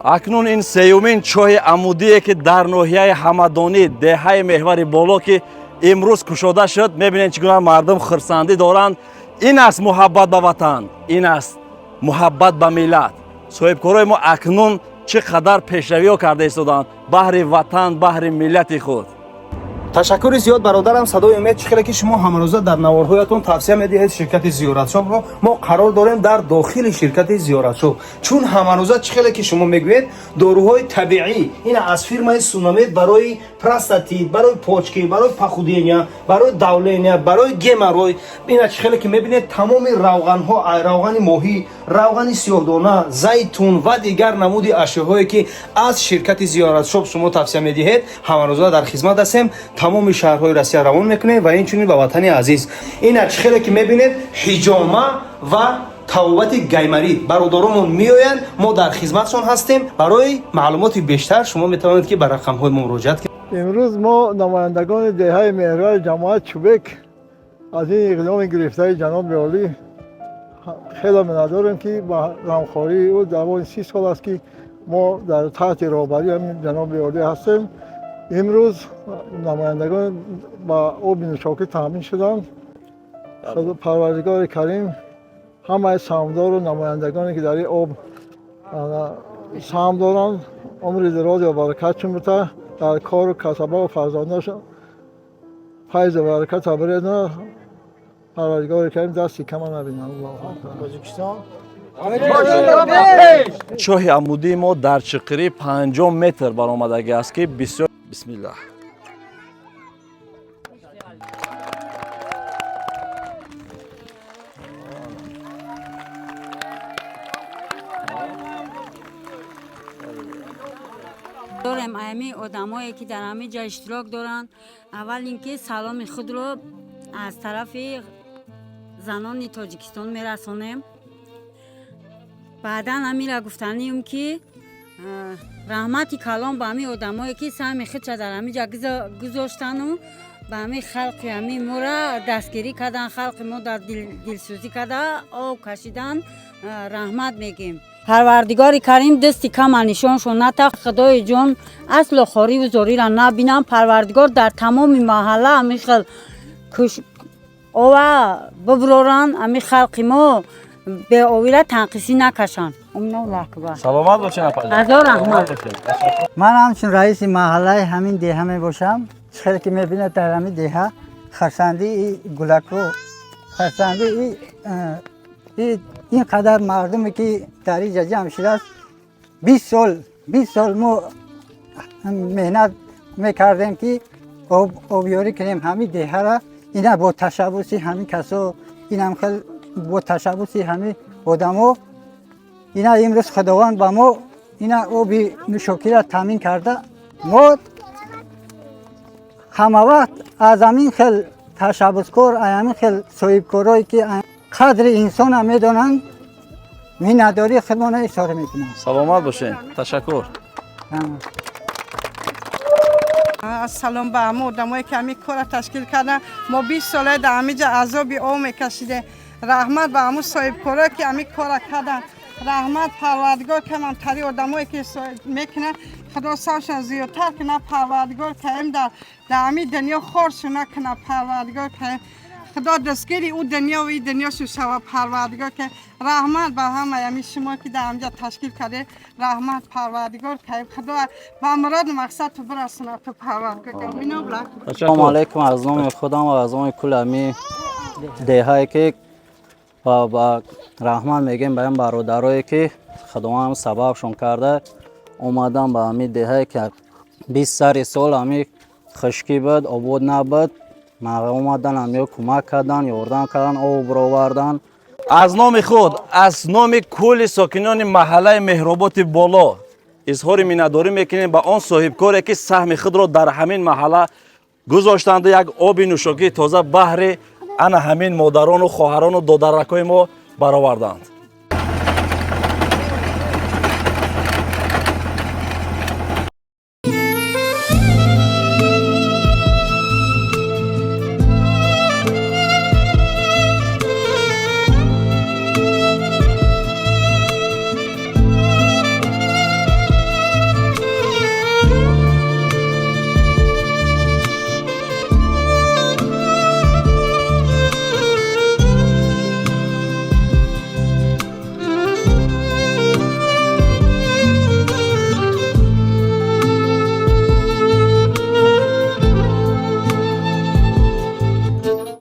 акнун ин сеюмин чоҳи амудие ки дар ноҳияи ҳамадонӣ деҳаи меҳвари боло ки имрӯз кушода шуд, мебинед чӣ гуна мардум хурсандӣ доранд. Ин аст муҳаббат ба ватан, ин аст муҳаббат ба миллат. соҳибкорои мо акнун чӣ қадар пешравиҳо карда истоданд баҳри ватан, баҳри миллати худ. ташаккури зиёд бародарам. Садои умед чӣ хеле ки шумо ҳамарӯза дар наворҳоятон тавсия медиҳед ширкати зиёратшоҳро. Мо қарор дорем дар дохили ширкати зиёратшоҳ, чун ҳамарӯза чӣ хеле ки шумо мегӯед дорӯҳои табиӣ ина аз фирмаи Сунамед барои простатит, барои почки, барои пахудения, барои давления, барои геморрой, ина чӣ хеле ки мебинед тамоми равғанҳо, равғани моҳӣ, равғани сиёҳдона, зайтун ва дигар намуди ашёҳое ки аз ширкати зиёратшоҳ шумо тавсия медиҳед, ҳамарӯза дар хизмат ҳастем. тамоми шаҳрҳои Россия равон мекунем ва инчунин ба ватани азиз. Ина чӣ хеле ки мебинед ҳиҷома ва табобати гаймарид бародаромон меоянд, мо дар хизматшон ҳастем. барои маълумоти бештар шумо метавонед ки ба рақамҳои мо муроҷиат кунед. имрӯз мо намояндагони деҳаи меҳвари ҷамоат Чӯбек аз ин иқдоми гирифтаи ҷаноби олӣ хеле миннатдорем ки ба ғамхории ӯ давоми 30 сол аст ки мо дар таҳти роҳбарии ҳамин ҷаноби олӣ ҳастем. имрӯз намояндагон ба оби нӯшокӣ таъмин шуданд. парвардигори карим ҳамаи саҳмдору намояндагоне ки дар ин об саҳм доранд умри дироз ва баракатшон бута дар кору касабаву фарзандашон файзу бараката биредна. парвардигори карим дасти кама набинад. чоҳи амудии мо дар чиқирӣ 50 метр баромадаги аст ки бисёр. бисмиллаҳ. дорем ами одамое ки дар ҳамин ҷо иштирок доранд. аввал ин ки саломи худро аз тарафи занони Тоҷикистон мерасонем. баъдан амира гуфтанем ки раҳмати калон ба ҳамин одамое ки саҳми худша дар ҳамин ҷо гузоштану ба ҳамин халқи ҳамин мора дастгирӣ кардан, халқи мо дар дилсӯзӣ карда об кашидан раҳмат мегем. парвардигори карим дасти кама нишоншон ната. худои ҷон аслу хориву зорира набинам. парвардигор дар тамоми маҳалла ҳамин хел ова биброранд, ҳамин халқи мо беовила танқисӣ накашанд. саломат бошед. азор раҳмат. ман ҳамчун раиси маҳаллаи ҳамин деҳа мебошам. чӣ хеле ки мебинед дар ҳамин деҳа харсанди гулакро, харсанди ин қадар мардуме ки дар инҷа ҷамъ шудааст. 20 сол мо меҳнат мекардем ки обёрӣ кунем ҳамин деҳара. ина бо ташаббуси ҳамин касо, инам хел бо ташаббуси ҳамин одамо, ина имрӯз худованд ба мо ина оби нӯшокиро таъмин карда. мо ҳама вақт аз ҳамин хел ташаббускор, аз ҳамин хел соҳибкорое ки қадри инсона медонанд, миннатдории худмона изҳор мекунам. саломат бошед. ташаккур. ассалом ба ҳама одамое ки ҳамин кора ташкил кардан. мо 20 сола дар ҳамин ҷо азоби об мекашидем. раҳмат ба ҳамун соҳибкорое ки ҳамин кора кардан. раҳмат парвардигор камантари одамое ки мекунанд. худо савшон зиёдтар куна. парвардигор карим дар ҳамин дунё хоршо накуна. парвардигор карим худо дастгири ӯ дунё ва ин дунёшо шава. парвардигор карим раҳмат ба ҳамаи ҳамин шумо ки дар ҳамин ҷо ташкил кардед. раҳмат парвардигор карим худо ба муроду мақсадту бирасонад. ту парвардигор карим. ассалому алайкум. аз номи худам ва аз номи кули ҳамин деҳае ки ба раҳмат мегем ба ин бародарое ки худованд сабабшон карда омадан ба ҳамин деҳае ки 20 сари сол ҳамин хушкӣ буд, обод набуд. омадан ҳамиё кӯмак кардан, ёрдам кардан, об бировардан. аз номи худ, аз номи кулли сокинони маҳаллаи меҳроботи боло изҳори миннатдорӣ мекунем ба он соҳибкоре ки саҳми худро дар ҳамин маҳалла гузоштанду як оби нӯшокии тоза баҳри ана ҳамин модарону хоҳарону додаракҳои мо бароварданд.